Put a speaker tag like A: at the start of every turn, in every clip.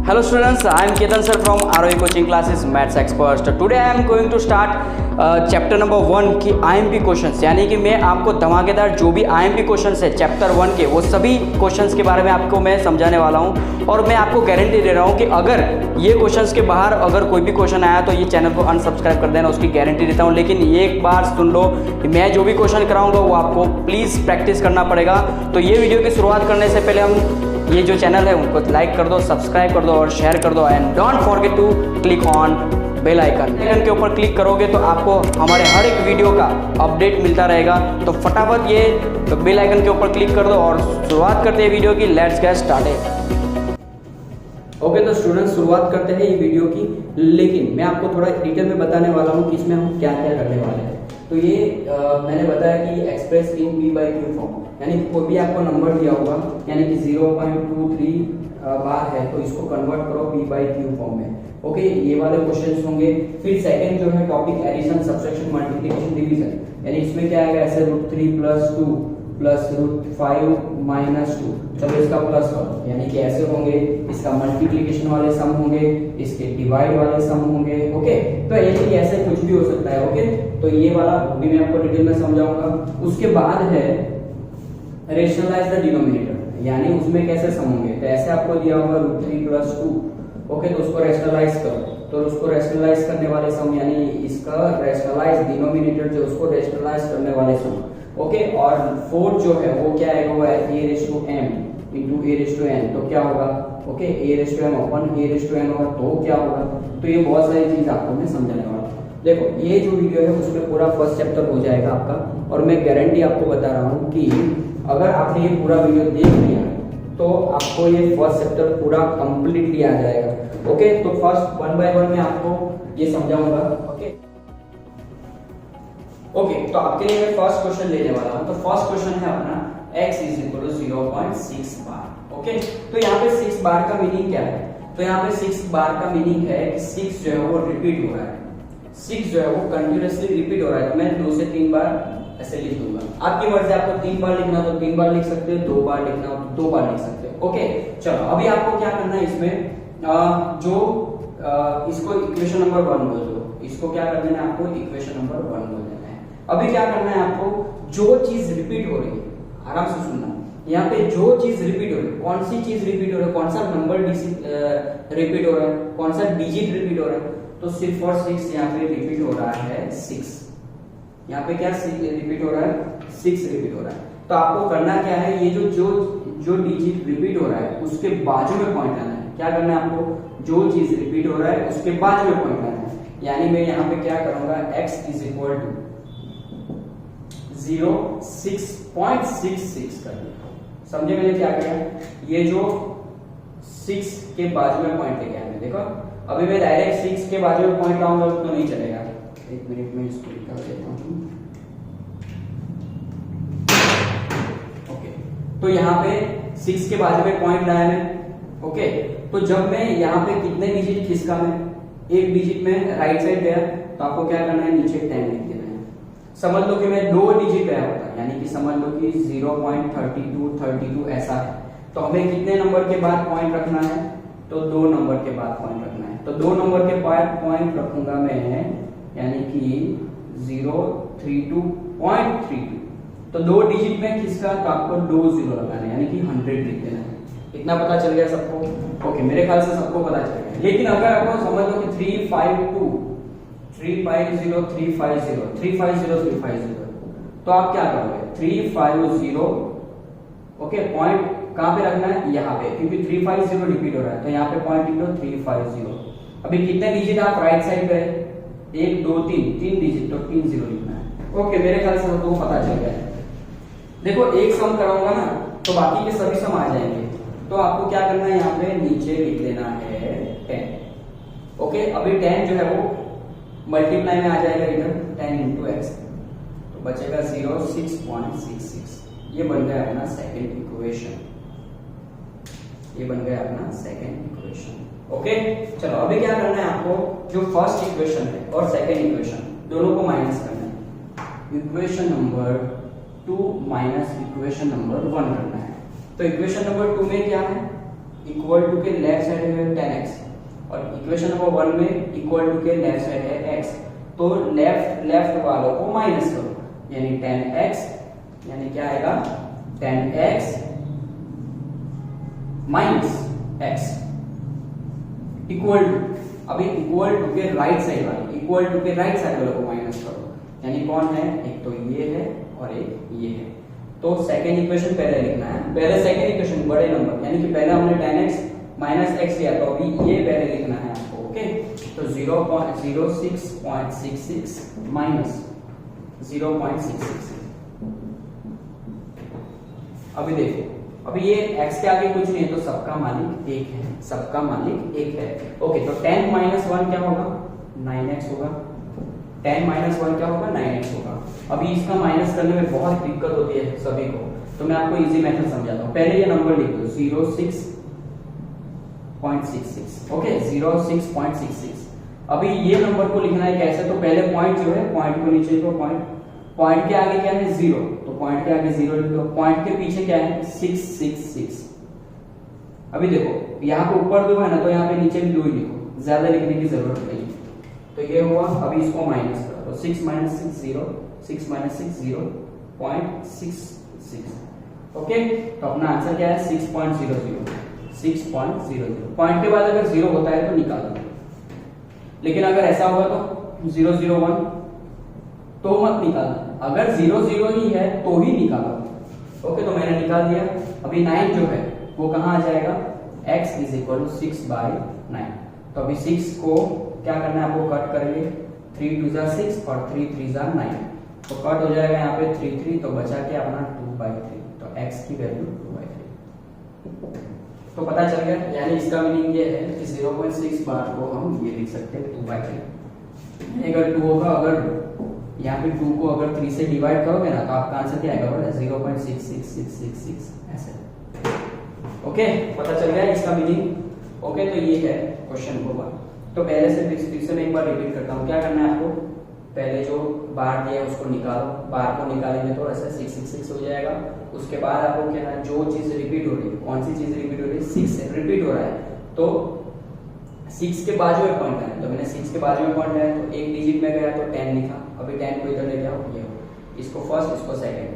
A: Hello students, I am Ketan sir from ROE coaching classes maths expert. Today I am going to start chapter number 1 की IMP questions, यानी कि मैं आपको धमाकेदार जो भी IMP क्वेश्चंस है चैप्टर 1 के वो सभी क्वेश्चंस के बारे में आपको मैं समझाने वाला हूं। और मैं आपको गारंटी दे रहा हूं कि अगर ये क्वेश्चंस के बाहर अगर कोई भी क्वेश्चन आया तो ये चैनल को अनसब्सक्राइब कर देना, उसकी गारंटी देता हूँ। लेकिन ये एक बार सुन लो, मैं जो भी क्वेश्चन कराऊंगा वो आपको प्लीज़ प्रैक्टिस करना पड़ेगा। तो ये वीडियो की शुरुआत करने से पहले हम ये जो चैनल है उनको लाइक कर दो, सब्सक्राइब कर दो और शेयर कर दो, and don't forget to click on bell icon के ऊपर क्लिक करोगे तो आपको हमारे हर एक वीडियो का अपडेट मिलता रहेगा। तो फटाफट ये बेल आइकन के ऊपर क्लिक कर दो और शुरुआत करते हैं वीडियो की। Let's get started. ओके तो स्टूडेंट्स, शुरुआत करते हैं ये वीडियो की, लेकिन मैं आपको थोड़ा डिटेल में बताने वाला हूँ कि इसमें हम क्या क्या करने वाले हैं। तो ये मैंने बताया कि express in p by q form, यानी कोई भी आपको नंबर दिया होगा, यानी कि 0.23 बार है तो इसको कन्वर्ट करो p बाई क्यू फॉर्म में। ओके, ये वाले क्वेश्चंस होंगे। फिर सेकंड जो है topic addition, subtraction, multiplication, division, यानी इसमें क्या आएगा, ऐसे √3 + 2 + √5 - 2, चलो इसका प्लस करो, यानी कि ऐसे होंगे। इसका मल्टीप्लिकेशन वाले सम होंगे, इसके डिवाइड वाले सम होंगे। ओके, तो ऐसे कुछ भी हो सकता है। ओके, तो ये वाला भी मैं आपको डिटेल में समझाऊंगा। उसके बाद है रेशनलाइज द डिनोमिनेटर, यानी उसमें कैसे सम होंगे। तो ऐसे आपको दिया होगा √3 + 2, ओके, तो उसको रेशनलाइज करो। तो उसको रेशनलाइज करने वाले सम, यानी इसका रेशनलाइज डिनोमिनेटर जो उसको रेशनलाइज करने वाले सम। ओके, और फोर्थ जो है वो क्या आएगा, वो है a⁻m × a⁻n। तो क्या होगा, ओके, a⁻m अपन a⁻n होगा तो क्या होगा। तो ये बहुत सारी चीज आपको मैं समझाने वाला हूँ। देखो, ये जो वीडियो है उसमें पूरा फर्स्ट चैप्टर हो जाएगा आपका, और मैं गारंटी आपको बता रहा हूँ कि अगर आपने ये पूरा वीडियो देख लिया तो आपको ये फर्स्ट चैप्टर पूरा कंप्लीटली आ जाएगा। ओके, तो फर्स्ट 1 बाय 1 में आपको ये समझाऊंगा। ओके, तो आपके लिए मैं फर्स्ट क्वेश्चन लेने वाला हूं। तो फर्स्ट क्वेश्चन है अपना x = 0.6 बार। ओके, तो यहाँ पे 6 बार का मीनिंग क्या है। तो यहाँ पे 6 बार का मीनिंग है कि 6 जो है वो रिपीट हो रहा है, 6 जो है वो कंटिन्यूअसली रिपीट हो रहा है। तो मैं 2 से 3 बार ऐसे लिख दूंगा, आपकी मर्जी, आपको 3 बार लिखना तो 3 बार लिख सकते हो, 2 बार लिखना हो तो 2 बार लिख सकते हो। ओके, चलो अभी आपको क्या करना है इसमें, इसको इक्वेशन नंबर 1 बोल दो, इसको क्या कर देना है आपको, इक्वेशन नंबर 1 बोल देना है। अभी क्या करना है आपको, जो चीज रिपीट हो रही है, आराम से सुनना, यहाँ पे जो चीज रिपीट हो रही है, कौन सी चीज रिपीट हो रही है, कौन सा नंबर रिपीट हो रहा है, कौन सा डिजिट रिपीट हो रहा है, तो सिर्फ और 6 यहाँ पे रिपीट हो रहा है 6। यहाँ पे क्या रिपीट हो रहा है, 6 रिपीट हो रहा है। तो आपको करना क्या है, ये जो डिजिट रिपीट हो रहा है उसके बाजू में पॉइंट लाना है। क्या करना है आपको, जो चीज रिपीट हो रहा है उसके बाजू में पॉइंट लाना है। यानी मैं यहाँ पे क्या करूंगा, x = 0.666 कर दिया। समझे मैंने क्या किया, ये जो 6 के बाजू में पॉइंट लेके आया। देखो, अभी मैं डायरेक्ट 6 के बाजू में पॉइंट लाऊंगा तो नहीं चलेगा। एक मिनट में इसको निकाल देता हूं। ओके, तो यहाँ पे 6 के बाजू में पॉइंट लाया मैं। ओके, तो जब मैं यहाँ पे कितने डिजिट खिसका, मैं एक डिजिट में राइट साइड गया, तो आपको क्या करना है, नीचे 10 लिख देना है। समझ लो कि मैं 2 डिजिट गया होता, यानी कि समझ लो कि 0.32 ऐसा है। तो हमें कितने नंबर के बाद पॉइंट रखना है, तो 2 नंबर के बाद पॉइंट रखना है। तो 2 नंबर के बाद पॉइंट रखूंगा मैं, यानी कि 032.32। तो 2 डिजिट में किसका, तो आपको 2 0 लगाना है, यानी कि 100 लिख देना है। इतना पता चल गया सबको। ओके, मेरे ख्याल से सबको पता चल गया। लेकिन अगर आपको समझ लो कि 350, तो आप क्या करोगे, 350, ओके, पॉइंट कहाँ पे रखना है, यहाँ पे, क्योंकि 350 रिपीट हो रहा है, तो यहाँ पे पॉइंट लिख लो 350। अभी कितने डिजिट आप राइट साइड पे, 1 2 3 डिजिट, तो 30 लिखना है। ओके, मेरे ख्याल से सबको पता चल गया है। देखो एक सम कराऊंगा ना तो बाकी के सभी सम आ जाएंगे, तो आपको क्या करना है, यहाँ पे नीचे लिख देना है 10। ओके, अभी 10 जो है वो मल्टीप्लाई में आ जाएगा इधर, 10 इंटू एक्स, तो बचेगा 06.66। ये बन गया अपना सेकेंड इक्वेशन, ये बन गया अपना सेकेंड इक्वेशन। ओके, चलो अभी क्या करना है आपको, जो फर्स्ट इक्वेशन है और सेकेंड इक्वेशन दोनों को माइनस करना है। Equation number 2 minus equation number 1 करना है। तो इक्वेशन नंबर 2 में क्या है, इक्वल टू के लेफ्ट साइड है 10x, और इक्वेशन नंबर 1 में इक्वल टू के लेफ्ट साइड है x, तो लेफ्ट वालों को माइनस करो, यानी 10x, यानी क्या आएगा 10x minus x equal to, अभी इक्वल टू के राइट साइड वाले, इक्वल टू के राइट साइड वालों को माइनस करो, यानी कौन है, एक तो ये है और एक ये है। तो सेकेंड इक्वेशन पहले लिखना है, पहले सेकेंड इक्वेशन बड़े नंबर, यानी कि पहले हमने 10x माइनस x लिया, तो अभी ये पहले लिखना है आपको। ओके, तो 0.0666 माइनस 0.666। अभी देखो, अभी ये x के आगे कुछ नहीं है, तो सबका मालिक एक है, सबका मालिक एक है। ओके, तो 10 माइनस 1 क्या होगा, 9x होगा। 10 माइनस 1 क्या होगा, 9x होगा। अभी इसका माइनस करने में बहुत दिक्कत होती है सभी को, तो मैं आपको इजी मेथड समझाता हूँ। पहले ये नंबर लिख दो 06.66। ओके, 06.66। अभी ये नंबर को लिखना है कैसे, तो पहले पॉइंट जो है, पॉइंट को नीचे लिखो, पॉइंट के आगे क्या है 0, तो पॉइंट के आगे 0 लिख दो, पॉइंट के पीछे क्या है 666। अभी देखो यहाँ पे ऊपर 2 है ना, तो यहाँ पे नीचे भी 2 ही लिखो, ज्यादा लिखने की जरूरत नहीं। तो ये हुआ, अभी इसको माइनस करो, तो 6 माइनस 6 0, 6 माइनस 6 0.66। ओके, तो अपना आंसर क्या है 6.00। 6.00 पॉइंट के बाद अगर 0 होता है तो निकालो, लेकिन अगर ऐसा होगा तो 001 तो मत निकालना, अगर 00 ही है तो ही निकालो। ओके, तो मैंने निकाल दिया। अभी 9 जो है वो कहाँ आ जाएगा, x इज इक्वल टू 6/9। तो अभी 6 को क्या करना है आपको, कट करेंगे, 3 2 जा 6 और 3 3 जा 9, तो कट हो जाएगा यहाँ पे 3 3, तो बचा के अपना 2/3, तो x की वैल्यू 2/3। तो पता चल गया, यानी इसका मीनिंग ये है कि 0.6 बार को हम ये लिख सकते हैं 2/3। अगर 2 होगा, अगर यहाँ पे 2 को अगर 3 से डिवाइड करोगे ना, तो आपका आंसर क्या आएगा, 0.66666 ऐसे। ओके, पता चल गया इसका मीनिंग। ओके, तो ये है क्वेश्चन नंबर 1। तो पहले से फिर से मैं एक बार रिपीट करता हूँ, क्या करना है आपको, पहले जो बार दिया है उसको निकालो, बार को निकालेंगे तो ऐसा 666 हो जाएगा। उसके बाद आपको क्या है, जो चीज रिपीट हो रही है, कौन सी चीज रिपीट हो रही है, 6 रिपीट हो रहा है, तो 6 के बाजू में पॉइंट है, तो मैंने 6 के बाजू में पॉइंट है, तो एक डिजिट में गया तो 10 लिखा। अभी 10 को इधर ले जाओ, ये हो, इसको फर्स्ट, इसको सेकंड।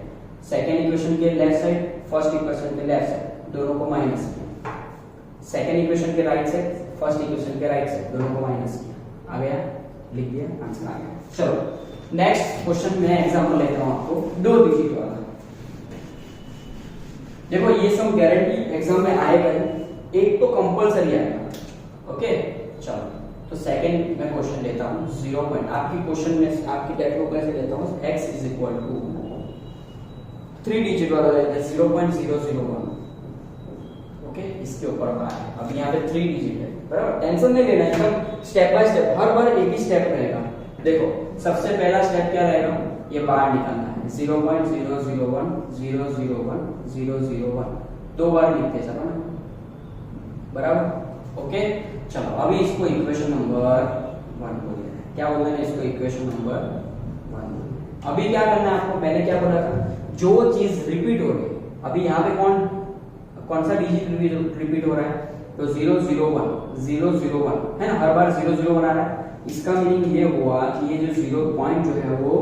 A: सेकंड इक्वेशन के लेफ्ट साइड, फर्स्ट इक्वेशन के लेफ्ट साइड, दोनों को माइनस किया। सेकंड इक्वेशन के राइट साइड, फर्स्ट इक्वेशन के राइट साइड, दोनों को माइनस किया। आ गया, लिख दिया, आंसर आ गया। चलो नेक्स्ट क्वेश्चन में एग्जांपल लेता हूं आपको 2 डिजिट वाला। देखो ये सब गारंटी एग्जाम में आएगा ही, एक तो कंपलसरी आएगा। ओके, चलो तो सेकंड मैं क्वेश्चन लेता हूं 0 पॉइंट, आपकी क्वेश्चन में आपकी टेक्स्ट बुक में से लेता हूं, x is equal to 3 digit वाला लेते हैं 0.001। ओके, इसके ऊपर का है, अब यहाँ पे 3 डिजिट है, बराबर, टेंशन नहीं लेना, एकदम स्टेप बाय स्टेप, हर बार एक ही स्टेप रहेगा। देखो सबसे पहला स्टेप क्या रहेगा, ये बार निकालना है, 0.001 001 001, 2 बार लिखते हैं सब, बराबर। ओके, चलो अभी इसको इक्वेशन नंबर 1 बोलते हैं। क्या बोलते हैं इसको, इक्वेशन नंबर 1। अभी क्या करना है आपको, मैंने क्या बोला था, जो चीज रिपीट हो रही है, अभी यहाँ पे कौन सा डिजिट रिपीट हो रहा है, तो 001 है ना, हर बार 001 आ रहा है। इसका मीनिंग ये हुआ कि ये जो 0 पॉइंट जो है वो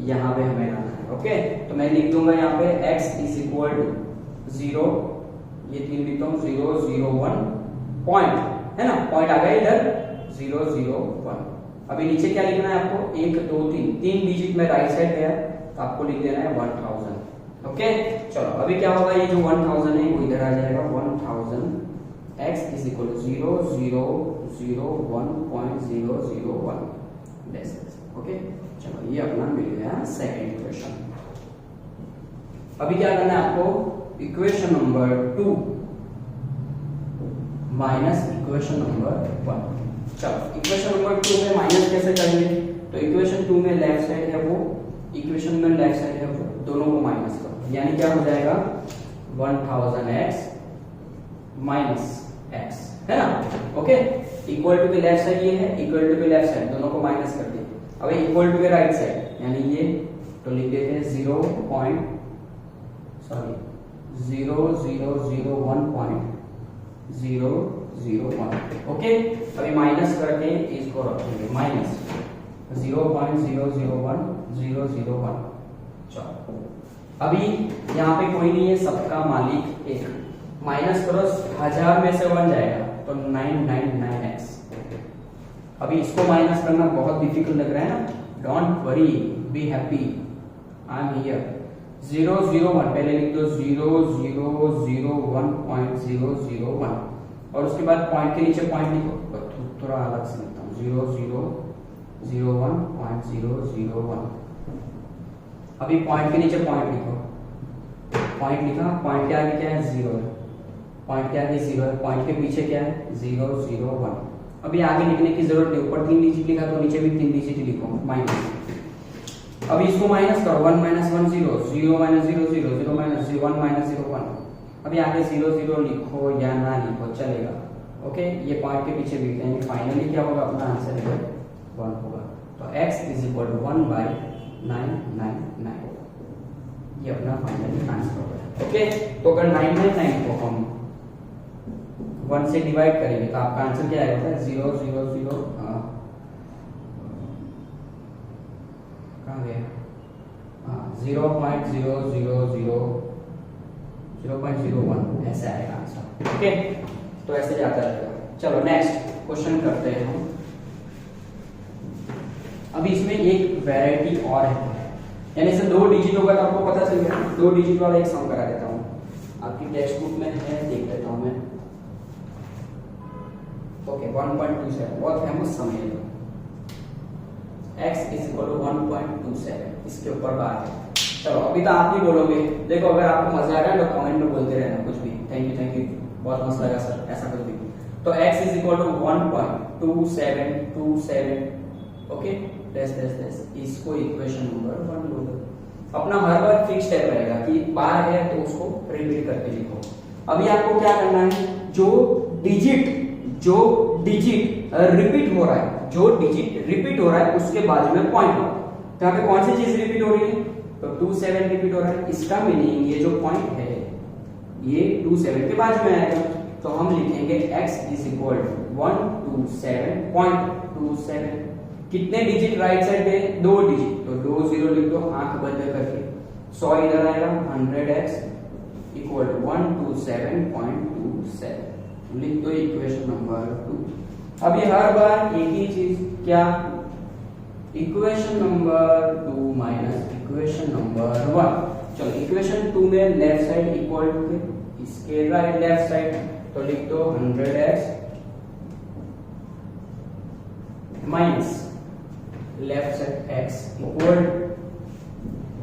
A: यहाँ पे हमें लाना है। ओके, तो मैं लिख दूंगा यहाँ पे x इज इक्वल टू 0, ये 3 लिखता हूँ, 001 पॉइंट, है ना, पॉइंट आ गया इधर 001। अभी नीचे क्या लिखना है आपको, 1 2 3 डिजिट में राइट साइड गया, तो आपको लिख देना है 1000। ओके, चलो अभी क्या होगा, ये जो 1000 है वो इधर आ जाएगा। x is equal to 0.001 okay. चलो ये अपना मिल गया सेकंड इक्वेशन। अभी क्या करना है आपको, equation number 2 minus equation number 1। चलो इक्वेशन नंबर 2 में माइनस कैसे करेंगे, तो इक्वेशन 2 में लेफ्ट साइड है वो, इक्वेशन में लेफ्ट साइड है वो, दोनों को माइनस करो, यानी क्या हो जाएगा 1000x माइनस x, है ना। ओके, इक्वल टू के लेफ्ट साइड ये है, इक्वल टू के लेफ्ट साइड, दोनों को माइनस कर दिए। अब इक्वल टू के राइट साइड यानी ये, तो लिख देते हैं 0.001 ओके। अभी माइनस करके इसको रखेंगे माइनस 0.001001। चलो अभी यहाँ पे कोई नहीं है, सबका मालिक एक, माइनस करो 1000 में से 1 जाएगा तो 999x। अभी इसको माइनस करना बहुत डिफिकल्ट लग रहा है ना, don't worry, be happy, I am here. 001 पहले लिख दो 0001.001 और उसके बाद पॉइंट के नीचे पॉइंट लिखो, थोड़ा अलग से लिखता हूँ 0001.001। अभी पॉइंट के नीचे पॉइंट लिखो, पॉइंट लिखा, पॉइंट के आगे क्या है 0 है, पॉइंट के आगे 0 है, पॉइंट के पीछे क्या है 001। अभी आगे लिखने की जरूरत नहीं, ऊपर 3 डिजिट लिखा तो नीचे भी 3 डिजिट लिखो माइनस। अभी इसको माइनस करो 1 - 1 0, 0 - 0 0, 0 - 1 - 0 1। अभी आगे 0 0 लिखो या ना लिखो चलेगा, ओके। ये पॉइंट के पीचे भी लिखेंगे, फाइनली क्या होगा, अपना आंसर है 1 होगा। तो x इज इक्वल टू 1/999, ये अपना फाइनली आंसर होगा, ओके। तो अगर 999 को हम 1 से डिवाइड करेंगे तो आपका आंसर क्या आएगा, 0 0 0 कहाँ गया, 0.000 ऐसे आएगा आंसर, ओके। तो ऐसे जाता रहेगा। चलो नेक्स्ट क्वेश्चन करते हैं हम। अभी इसमें एक वैरायटी और है, यानी से 2 डिजिट होगा तो आपको पता चल गया, 2 डिजिट वाला एक सम करा देता हूँ, आपकी टेक्स्ट बुक में है, देख लेता हूँ मैं। ओके 1.27 बहुत फेमस सम है, x इज इक्वल टू 1.27, इसके ऊपर बात है। चलो अभी तो आप ही बोलोगे, देखो अगर आपको मजा आ रहा है तो कमेंट में बोलते रहना कुछ भी, थैंक यू बहुत मस्त लगा सर, ऐसा कुछ भी। तो x is equal to 1.2727, okay. इसको इक्वेशन नंबर 1 बोलो। अपना हर बार फिक्स स्टेप रहेगा कि बार है तो उसको रिपीट करके लिखो। अभी आपको क्या करना है, जो डिजिट रिपीट हो रहा है, उसके बाजू में पॉइंट हो। तो यहाँ पे कौन सी चीज रिपीट हो रही है, तो 27 रिपीट हो रहा है, इसका मीनिंग ये जो पॉइंट है ये 27 के बाजू में आएगा। तो हम लिखेंगे x इज इक्वल टू 127.27। कितने डिजिट राइट साइड पे, 2 डिजिट, तो 2 0 लिख दो आंख बंद करके, 100 इधर आएगा, 100x इक्वल टू 127.27 लिख दो इक्वेशन नंबर 2। अभी हर बार एक ही चीज, क्या, equation number 2 minus equation number 1। चलो इक्वेशन 2 में लेफ्ट साइड इक्वल टू के, इसके राइट लेफ्ट साइड, तो लिख दो 100x minus left side x equal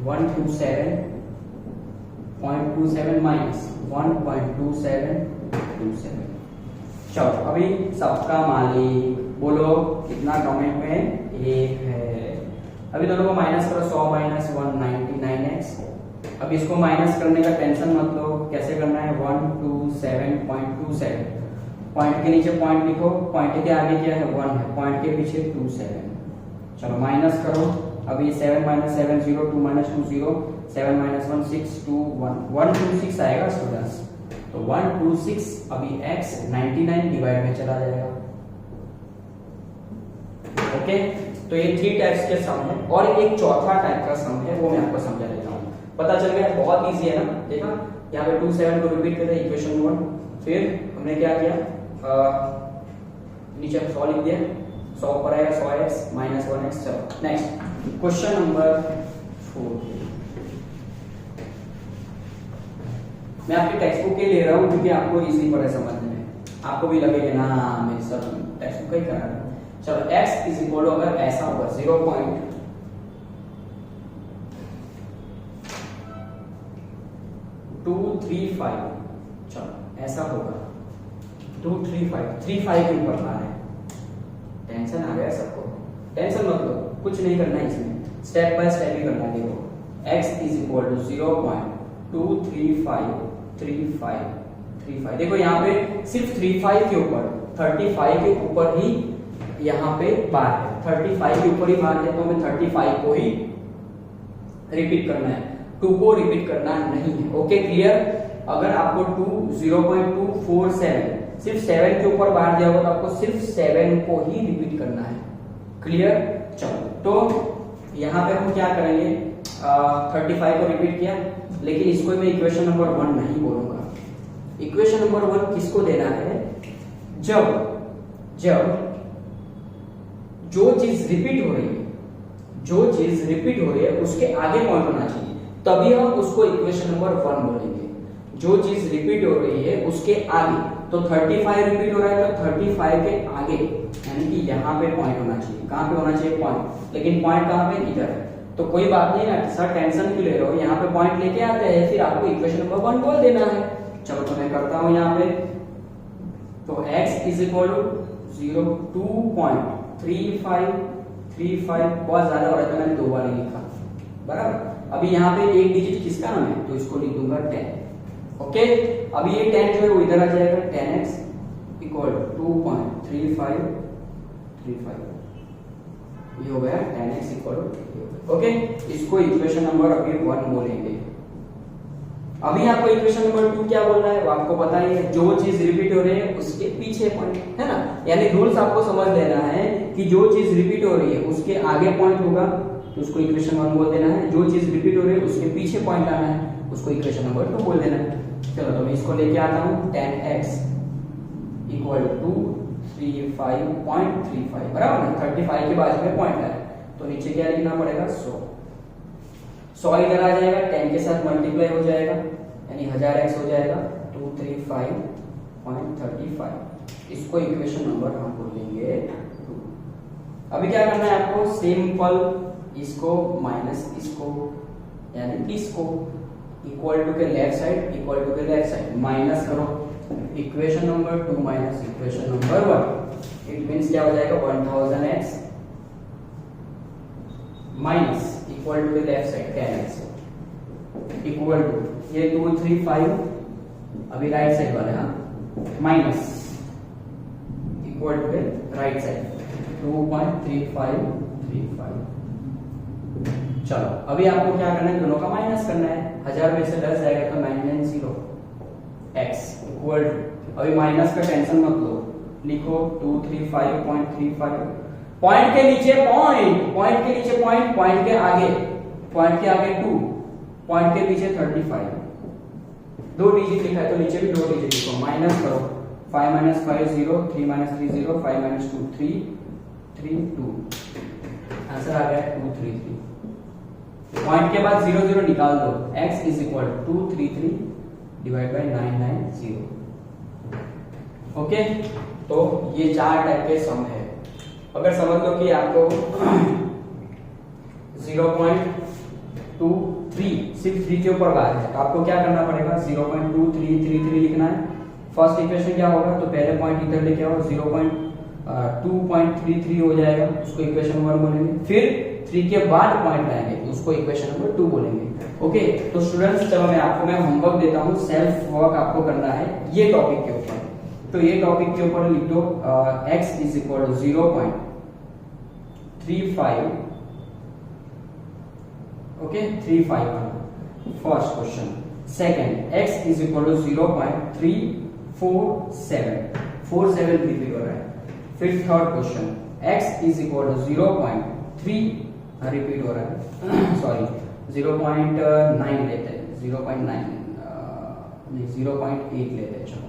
A: 127.27 minus 1.2727। चलो अभी सबका मालिक बोलो कितना, कमेंट में 1 है। अभी दोनों को माइनस करो, 100 - 199x। अब इसको माइनस करने का टेंशन मत लो, कैसे करना है, 127.27, पॉइंट के नीचे पॉइंट लिखो, पॉइंट के आगे क्या है 1 है, पॉइंट के पीछे 27। चलो माइनस करो, अभी 7 - 7 0, 2 - 2 0, 7 - 1 6 2 1 126 आएगा स्टूडेंट्स। तो 126, अभी x 99 डिवाइड में चला जाएगा, ओके। तो ये 3 टाइप्स के सम है, और एक चौथा टाइप का सम है, वो मैं आपको समझा देता हूँ। पता चल गया, बहुत इजी है ना, देखा यहाँ पे 27 को रिपीट करते इक्वेशन 1, फिर हमने क्या किया, नीचे 100 लिख दिया, 100 पर आएगा 100x माइनस 1x। चलो नेक्स्ट क्वेश्चन नंबर 4। मैं आपकी टेक्स्ट बुक के ले रहा हूँ क्योंकि आपको इजी पड़े समझने में। आपको भी लगेगा ना मेरे सर टेक्स्ट बुक ही करा रहे। चलो x इज इक्वल टू अगर ऐसा होगा 0.235, चलो ऐसा होगा 235, 35 के ऊपर आ रहे हैं। टेंशन आ गया सबको, टेंशन मत लो, कुछ नहीं करना है इसमें, स्टेप बाय स्टेप ही करना है। देखो x इज इक्वल टू 0.23535, देखो यहाँ पे सिर्फ 35 के ऊपर, 35 के ऊपर ही यहाँ पे बार है, 35 के ऊपर ही बार है, तो हमें 35 को ही रिपीट करना है, 2 को रिपीट करना नहीं है। Okay clear. अगर आपको 0.247 सिर्फ 7 के ऊपर बार दिया होगा तो आपको सिर्फ 7 को ही रिपीट करना है। क्लियर। चलो तो यहाँ पे हम क्या करेंगे, 35 को रिपीट किया, लेकिन इसको मैं इक्वेशन नंबर 1 नहीं बोलूंगा। इक्वेशन नंबर 1 किसको देना है, जब जो चीज रिपीट हो रही है उसके आगे पॉइंट होना चाहिए, तभी हम उसको इक्वेशन नंबर 1 बोलेंगे। जो चीज रिपीट हो रही है उसके आगे, तो 35 रिपीट हो रहा है तो 35 के आगे, यानी कि यहाँ पे पॉइंट होना चाहिए। कहाँ पे होना चाहिए, पॉइंट, लेकिन पॉइंट कहाँ पे, इधर है। तो कोई बात नहीं ना सर, टेंशन क्यों ले रहे हो, यहाँ पे पॉइंट लेके आते हैं, फिर आपको इक्वेशन नंबर 1 बोल देना है। चलो तो मैं करता हूँ यहाँ पे, तो x इज इक्वल टू 2.3535, बहुत ज्यादा हो रहा है तो मैंने 2 बार ही लिखा, बराबर। अभी यहाँ पे एक डिजिट किसका नाम है, तो इसको लिख दूंगा 10। ओके, अभी ये 10 जो है वो इधर आ जाएगा, 10x इक्वल 2.3535, ये हो गया 10x इक्वल। ओके, इसको इक्वेशन नंबर अभी 1 बोलेंगे। अभी आपको इक्वेशन नंबर 2 क्या बोलना है वो आपको पता ही है, जो चीज रिपीट हो रही है उसके पीछे पॉइंट, है ना। यानी रूल्स आपको समझ लेना है कि जो चीज रिपीट हो रही है उसके आगे पॉइंट होगा तो उसको इक्वेशन 1 बोल देना है, जो चीज रिपीट हो रही है उसके पीछे पॉइंट आना है, उसको इक्वेशन नंबर 2 बोल देना है। चलो तो मैं इसको लेके आता हूँ, 10x इक्वल टू 35.35, बराबर ना, 35 के बाजू में पॉइंट है तो नीचे क्या लिखना पड़ेगा, 100 इधर आ जाएगा, 10 के साथ मल्टीप्लाई हो जाएगा, यानी 1000x हो जाएगा 235.35, इसको इक्वेशन नंबर हम बोलेंगे 2। अभी क्या करना है आपको, सिंपल इसको माइनस इसको, यानी इसको इक्वल टू के लेफ्ट साइड, इक्वल टू के लेफ्ट साइड माइनस करो, equation number 2 minus equation number 1, it means क्या हो जाएगा 1000x माइनस इक्वल टू के left side 10x equal to ये 235, अभी राइट साइड वाले, हाँ, माइनस इक्वल टू के राइट साइड 2.3535। चलो अभी आपको क्या करना है, दोनों का माइनस करना है, 1000 में से 10 जाएगा तो 990x इक्वल टू, अभी माइनस का टेंशन मत लो, लिखो 235.35, पॉइंट के नीचे पॉइंट, पॉइंट के नीचे पॉइंट, पॉइंट के आगे 2, पॉइंट के पीछे 35, 2 डिजिट लिखा है तो नीचे भी 2 डिजिट लिखो, माइनस करो, 5 - 5 0, 3 - 3 0, 5 - 2 3, 3 2, आंसर आ गया 233। पॉइंट के बाद 0 0 निकाल दो, x is equal 233 divide by 990। Okay, तो ये 4 टाइप के सम है। अगर समझ लो कि आपको 0.23 सिर्फ 3 के ऊपर बार है तो आपको क्या करना पड़ेगा, 0.2333 लिखना है। फर्स्ट इक्वेशन क्या होगा, तो पहले पॉइंट इधर लेके आओ, 2.33 हो जाएगा, उसको इक्वेशन 1 बोलेंगे। फिर 3 के बाद पॉइंट लाएंगे तो उसको इक्वेशन नंबर 2 बोलेंगे। ओके, तो स्टूडेंट्स चलो मैं होमवर्क देता हूँ, सेल्फ वर्क आपको करना है ये टॉपिक के ऊपर। तो ये टॉपिक के ऊपर लिख दो, x is equal to 0.35, okay 35 first question. Second, x is equal to 0.347 repeat हो रहा है। फिर third question, x is equal to 0.3 repeat हो रहा है, सॉरी 0.9 लेते हैं, 0.8 लेते हैं, चलो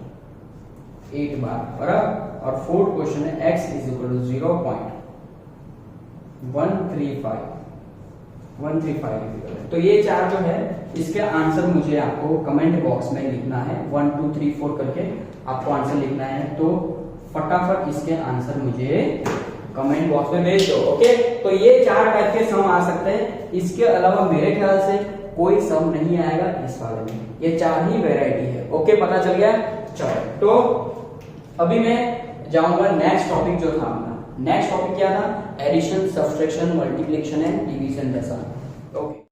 A: 8 बार, बराबर। और फोर्थ क्वेश्चन है x इज इक्वल टू 0.135, 135। तो ये चार जो है इसके आंसर मुझे आपको कमेंट बॉक्स में लिखना है, 1 2 3 4 करके आपको आंसर लिखना है। तो फटाफट इसके आंसर मुझे कमेंट बॉक्स में भेज दो। ओके, तो ये चार टाइप के सम आ सकते हैं, इसके अलावा मेरे ख्याल से कोई सम नहीं आएगा इस वाले में, ये चार ही वेराइटी है। ओके, पता चल गया। चलो, तो अभी मैं जाऊंगा नेक्स्ट टॉपिक जो था अपना। नेक्स्ट टॉपिक क्या था? Addition, subtraction, multiplication and division जैसा। ओके।